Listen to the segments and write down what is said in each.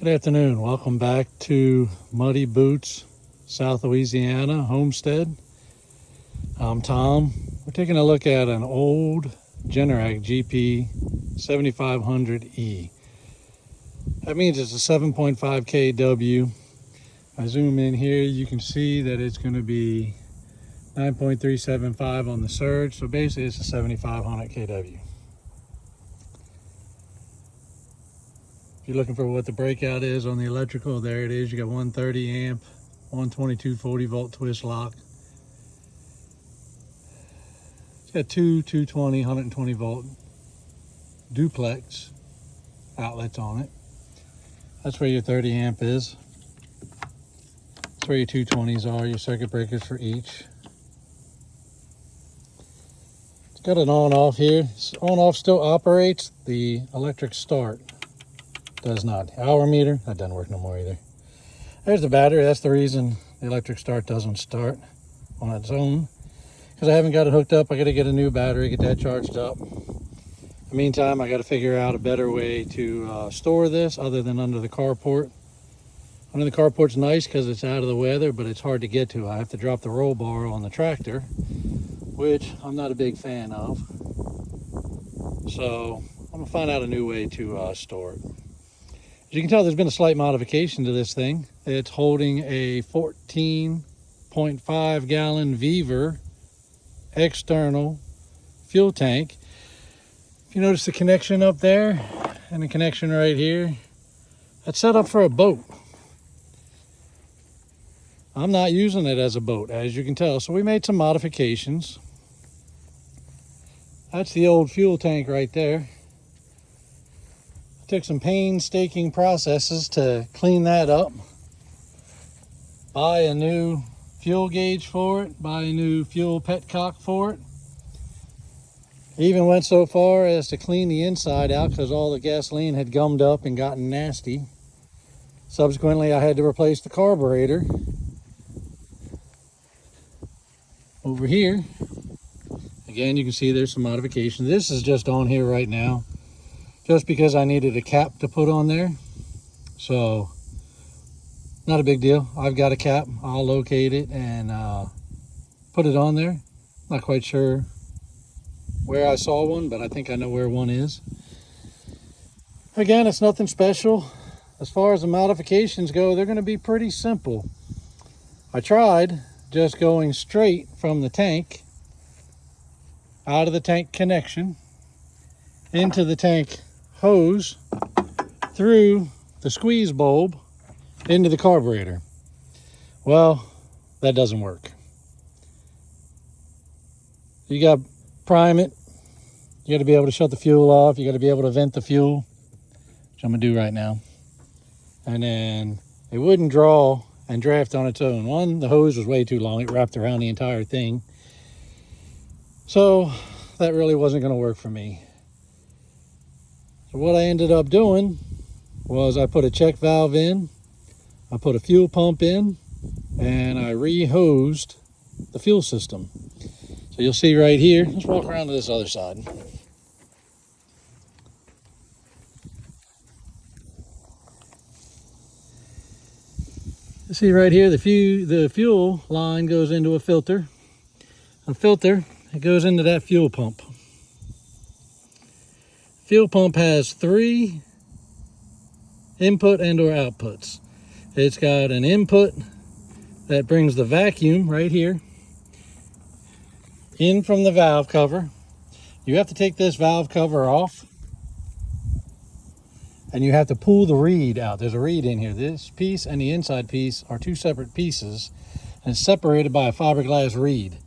Good afternoon. Welcome back to Muddy Boots, South Louisiana, Homestead. I'm Tom. We're taking a look at an old Generac GP 7500E. That means it's a 7.5 kW. I zoom in here, you can see that it's going to be 9.375 on the surge. So basically it's a 7500 kW. If you're looking for what the breakout is on the electrical, there it is. You got 130 amp, 122 40 volt twist lock. It's got two 220, 120 volt duplex outlets on it. That's where your 30 amp is. That's where your 220s are, your circuit breakers for each. It's got an on-off here. On-off still operates. The electric start does not. Hour meter, that doesn't work no more either. There's the battery. That's the reason the electric start doesn't start on its own, because I haven't got it hooked up. I got to get a new battery, get that charged up. In the meantime, I got to figure out a better way to store this other than under the carport. Under the carport's nice because it's out of the weather, but it's hard to get to. I have to drop the roll bar on the tractor, which I'm not a big fan of. So I'm gonna find out a new way to store it. As you can tell, there's been a slight modification to this thing. It's holding a 14.5 gallon Beaver external fuel tank. If you notice the connection up there and the connection right here, that's set up for a boat. I'm not using it as a boat, as you can tell. So we made some modifications. That's the old fuel tank right there. Took some painstaking processes to clean that up. Buy a new fuel gauge for it. Buy a new fuel petcock for it. Even went so far as to clean the inside out because all the gasoline had gummed up and gotten nasty. Subsequently, I had to replace the carburetor. Over here, again, you can see there's some modifications. This is just on here right now, just because I needed a cap to put on there. So, not a big deal. I've got a cap. I'll locate it and put it on there. Not quite sure where I saw one, but I think I know where one is. Again, it's nothing special. As far as the modifications go, they're going to be pretty simple. I tried just going straight from the tank, out of the tank connection, into the tank hose, through the squeeze bulb, into the carburetor. Well, that doesn't work. You got to prime it. You got to be able to shut the fuel off. You got to be able to vent the fuel, which I'm going to do right now. And then it wouldn't draw and draft on its own. One, the hose was way too long. It wrapped around the entire thing. So that really wasn't going to work for me. So what I ended up doing was I put a check valve in, I put a fuel pump in, and I re-hosed the fuel system. So you'll see right here, let's walk around to this other side. You see right here, the fuel line goes into a filter. A filter, it goes into that fuel pump. Fuel pump has 3 input and or outputs. It's got an input that brings the vacuum right here in from the valve cover. You have to take this valve cover off and you have to pull the reed out. There's a reed in here. This piece and the inside piece are 2 separate pieces and it's separated by a fiberglass reed.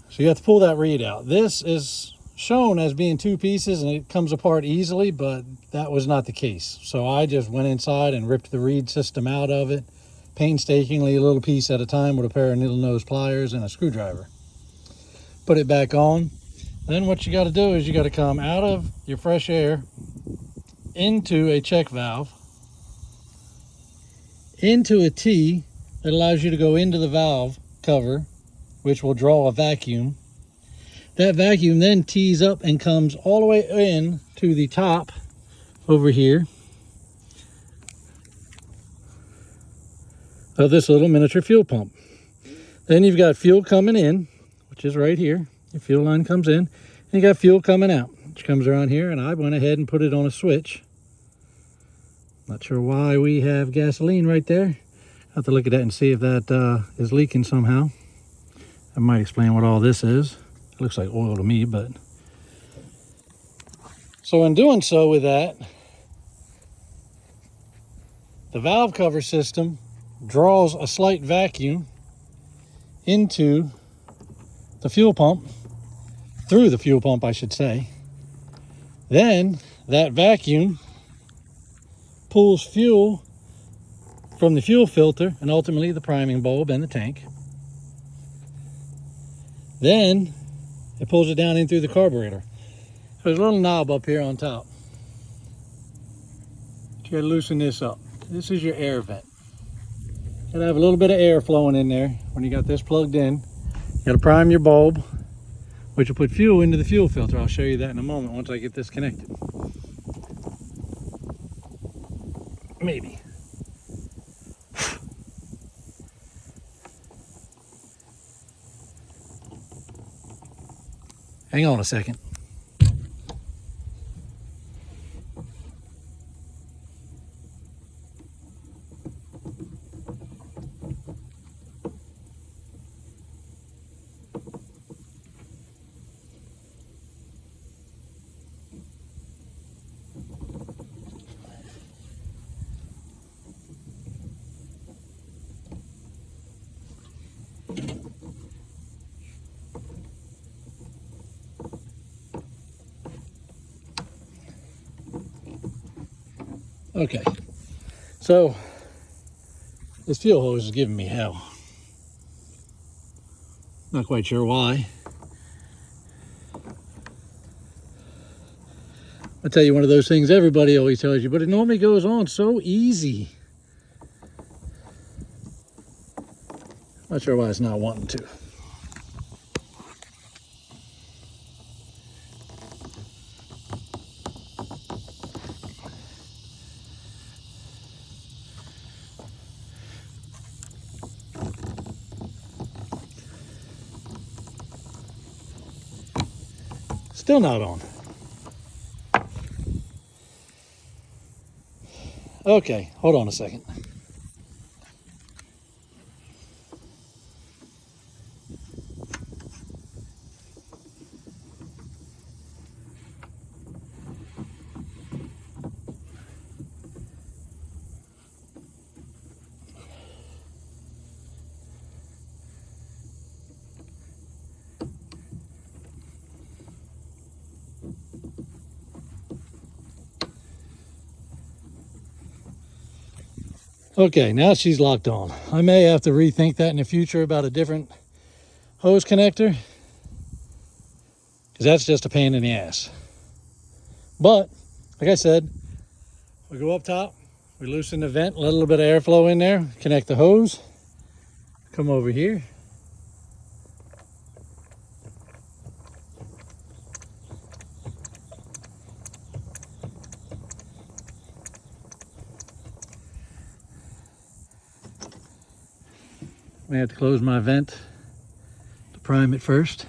So you have to pull that reed out. This is shown as being 2 pieces and it comes apart easily, but that was not the case. So I just went inside and ripped the reed system out of it, painstakingly, a little piece at a time, with a pair of needle nose pliers and a screwdriver. Put it back on. Then what you got to do is you got to come out of your fresh air into a check valve, into a T that allows you to go into the valve cover, which will draw a vacuum. That vacuum then tees up and comes all the way in to the top over here of this little miniature fuel pump. Then you've got fuel coming in, which is right here. Your fuel line comes in, and you got fuel coming out, which comes around here, and I went ahead and put it on a switch. Not sure why we have gasoline right there. I'll have to look at that and see if that is leaking somehow. I might explain what all this is. It looks like oil to me, but... So in doing so with that, the valve cover system draws a slight vacuum into the fuel pump, through the fuel pump, I should say. Then that vacuum pulls fuel from the fuel filter and ultimately the priming bulb and the tank. Then it pulls it down in through the carburetor. There's a little knob up here on top. You gotta loosen this up. This is your air vent. You gotta have a little bit of air flowing in there when you got this plugged in. You gotta prime your bulb, which will put fuel into the fuel filter. I'll show you that in a moment once I get this connected. Maybe. Hang on a second. Okay, so this fuel hose is giving me hell. Not quite sure why. I'll tell you, one of those things everybody always tells you, but it normally goes on so easy. Not sure why it's not wanting to. Still not on. Okay, hold on a second. Okay, now she's locked on. I may have to rethink that in the future about a different hose connector, because that's just a pain in the ass. But, like I said, we go up top, we loosen the vent, let a little bit of airflow in there, connect the hose, come over here. May have to close my vent to prime it first.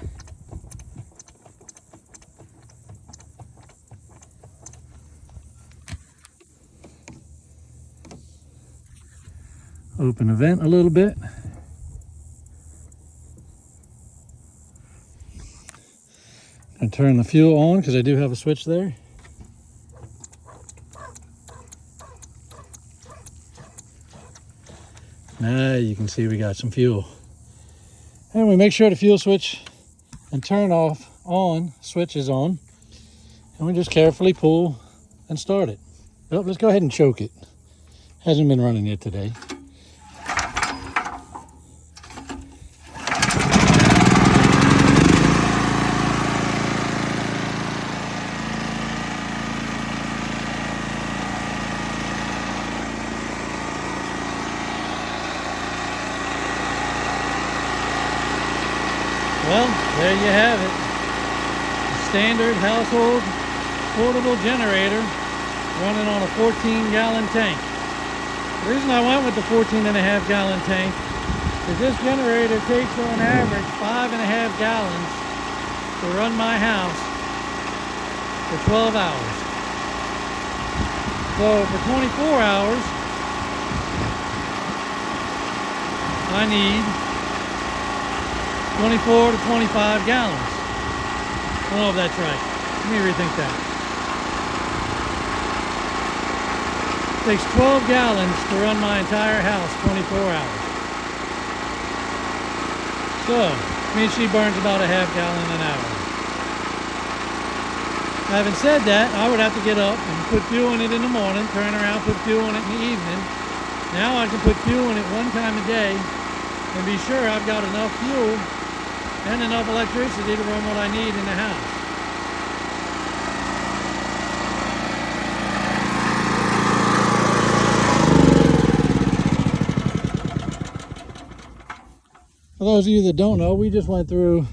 Open the vent a little bit. And turn the fuel on because I do have a switch there. Now you can see we got some fuel. And we make sure the fuel switch and turn off on switch is on. And we just carefully pull and start it. Well, let's go ahead and choke it. Hasn't been running yet today. Well, there you have it. A standard household portable generator running on a 14-gallon tank. The reason I went with the 14.5-gallon tank is this generator takes on average 5.5 gallons to run my house for 12 hours. So for 24 hours, I need 24 to 25 gallons. I don't know if that's right. Let me rethink that. It takes 12 gallons to run my entire house 24 hours. So, I mean, she burns about a half gallon an hour. Having said that, I would have to get up and put fuel in it in the morning, turn around, put fuel in it in the evening. Now I can put fuel in it one time a day and be sure I've got enough fuel and enough electricity to run what I need in the house. For those of you that don't know, we just went through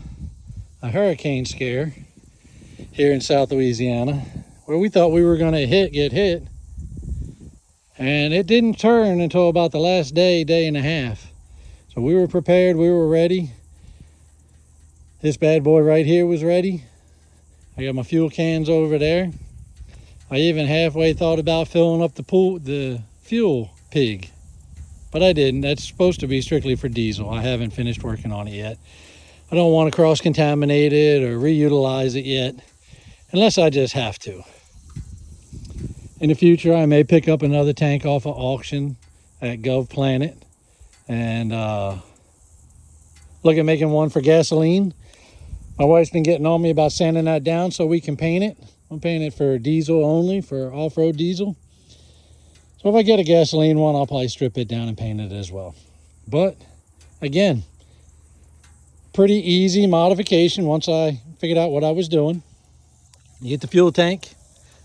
a hurricane scare here in South Louisiana where we thought we were going to get hit, and it didn't turn until about the last day and a half. So we were prepared, we were ready. This bad boy right here was ready. I got my fuel cans over there. I even halfway thought about filling up the fuel pig. But I didn't. That's supposed to be strictly for diesel. I haven't finished working on it yet. I don't want to cross-contaminate it or reutilize it yet, unless I just have to. In the future, I may pick up another tank off of auction at GovPlanet and look at making one for gasoline. My wife's been getting on me about sanding that down so we can paint it. I'm painting it for diesel only, for off-road diesel. So if I get a gasoline one, I'll probably strip it down and paint it as well. But again, pretty easy modification once I figured out what I was doing. You get the fuel tank.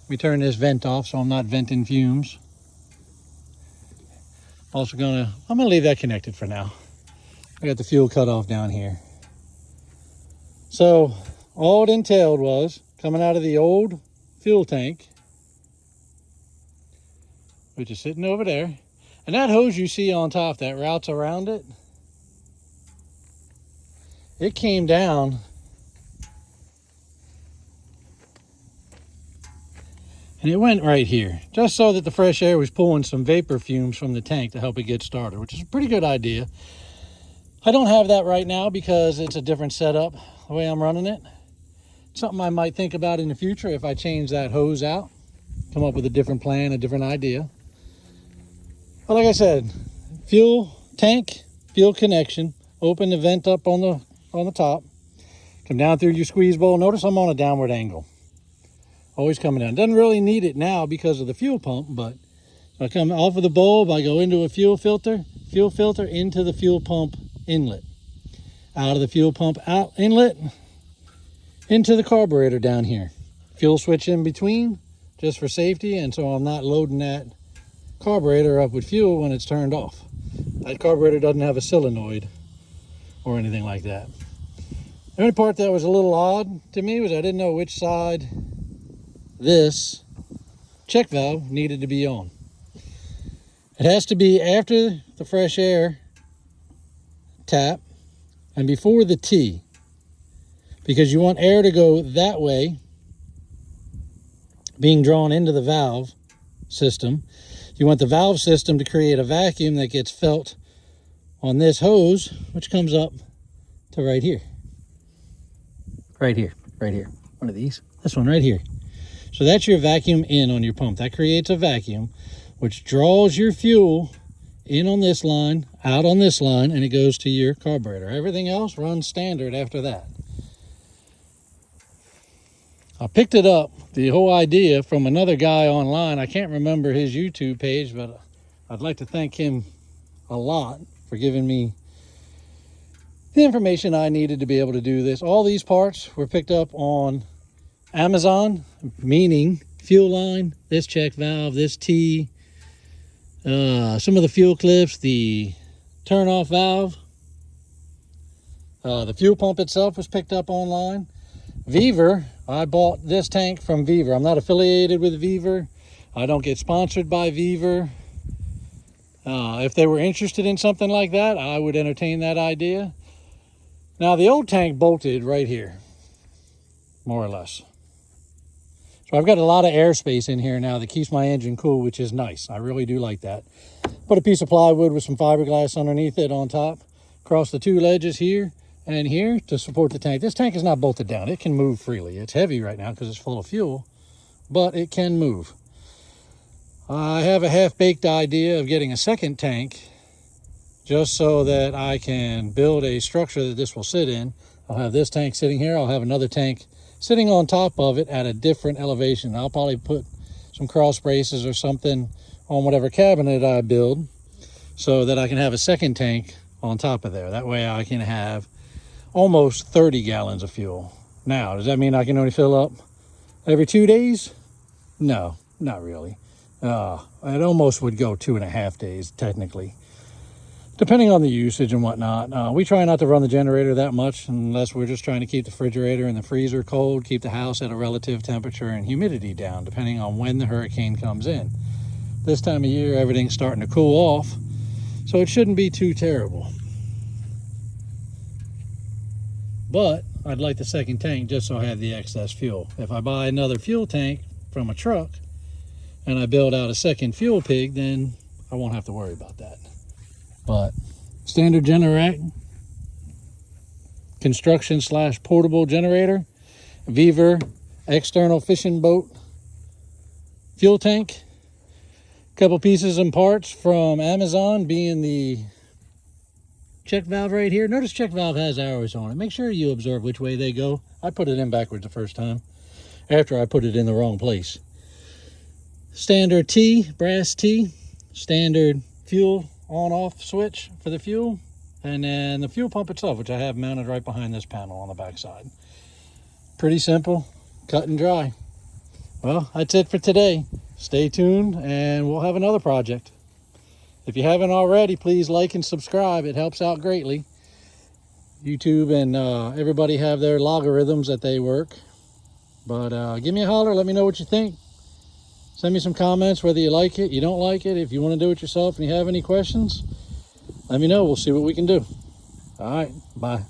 Let me turn this vent off so I'm not venting fumes. I'm gonna leave that connected for now. I got the fuel cut off down here. So all it entailed was coming out of the old fuel tank, which is sitting over there. And that hose you see on top that routes around it, it came down and it went right here, just so that the fresh air was pulling some vapor fumes from the tank to help it get started, which is a pretty good idea. I don't have that right now because it's a different setup, the way I'm running it. Something I might think about in the future if I change that hose out, come up with a different plan, a different idea. But like I said, fuel tank, fuel connection, open the vent up on the top, come down through your squeeze bowl. Notice I'm on a downward angle, always coming down. Doesn't really need it now because of the fuel pump, but I come off of the bulb, I go into a fuel filter into the fuel pump inlet, out of the fuel pump out inlet, into the carburetor down here. Fuel switch in between, just for safety, and so I'm not loading that carburetor up with fuel when it's turned off. That carburetor doesn't have a solenoid or anything like that. The only part that was a little odd to me was I didn't know which side this check valve needed to be on. It has to be after the fresh air tap and before the T, because you want air to go that way, being drawn into the valve system. You want the valve system to create a vacuum that gets felt on this hose, which comes up to right here. Right here. One of these. This one right here. So that's your vacuum in on your pump. That creates a vacuum, which draws your fuel in on this line, out on this line, and it goes to your carburetor. Everything else runs standard after that. I picked it up, the whole idea, from another guy online. I can't remember his YouTube page, but I'd like to thank him a lot for giving me the information I needed to be able to do this. All these parts were picked up on Amazon, meaning fuel line, this check valve, this T, some of the fuel clips, the turn-off valve, the fuel pump itself was picked up online. Vever, I bought this tank from Vever. I'm not affiliated with Vever. I don't get sponsored by Vever. If they were interested in something like that, I would entertain that idea. Now, the old tank bolted right here, more or less. So I've got a lot of airspace in here now that keeps my engine cool, which is nice. I really do like that. Put a piece of plywood with some fiberglass underneath it on top, across the two ledges here and here to support the tank. This tank is not bolted down. It can move freely. It's heavy right now because it's full of fuel, but it can move. I have a half-baked idea of getting a second tank just so that I can build a structure that this will sit in. I'll have this tank sitting here. I'll have another tank sitting on top of it at a different elevation. I'll probably put some cross braces or something on whatever cabinet I build so that I can have a second tank on top of there. That way I can have almost 30 gallons of fuel. Now, does that mean I can only fill up every 2 days? No, not really. It almost would go 2.5 days technically, depending on the usage and whatnot. We try not to run the generator that much unless we're just trying to keep the refrigerator and the freezer cold, keep the house at a relative temperature and humidity down, depending on when the hurricane comes in. This time of year, everything's starting to cool off, so it shouldn't be too terrible. But I'd like the second tank just so I have the excess fuel. If I buy another fuel tank from a truck and I build out a second fuel pig, then I won't have to worry about that. But standard Generac construction / portable generator, Beaver external fishing boat fuel tank, couple pieces and parts from Amazon, being the check valve right here. Notice check valve has arrows on it. Make sure you observe which way they go. I put it in backwards the first time after I put it in the wrong place. Standard T, brass T, standard fuel on-off switch for the fuel, and then the fuel pump itself, which I have mounted right behind this panel on the back side. Pretty simple, cut and dry. Well, that's it for today. Stay tuned and we'll have another project. If you haven't already, please like and subscribe. It helps out greatly. YouTube and everybody have their logarithms that they work. But give me a holler, let me know what you think. Send me some comments whether you like it, you don't like it. If you want to do it yourself and you have any questions, let me know. We'll see what we can do. All right, bye.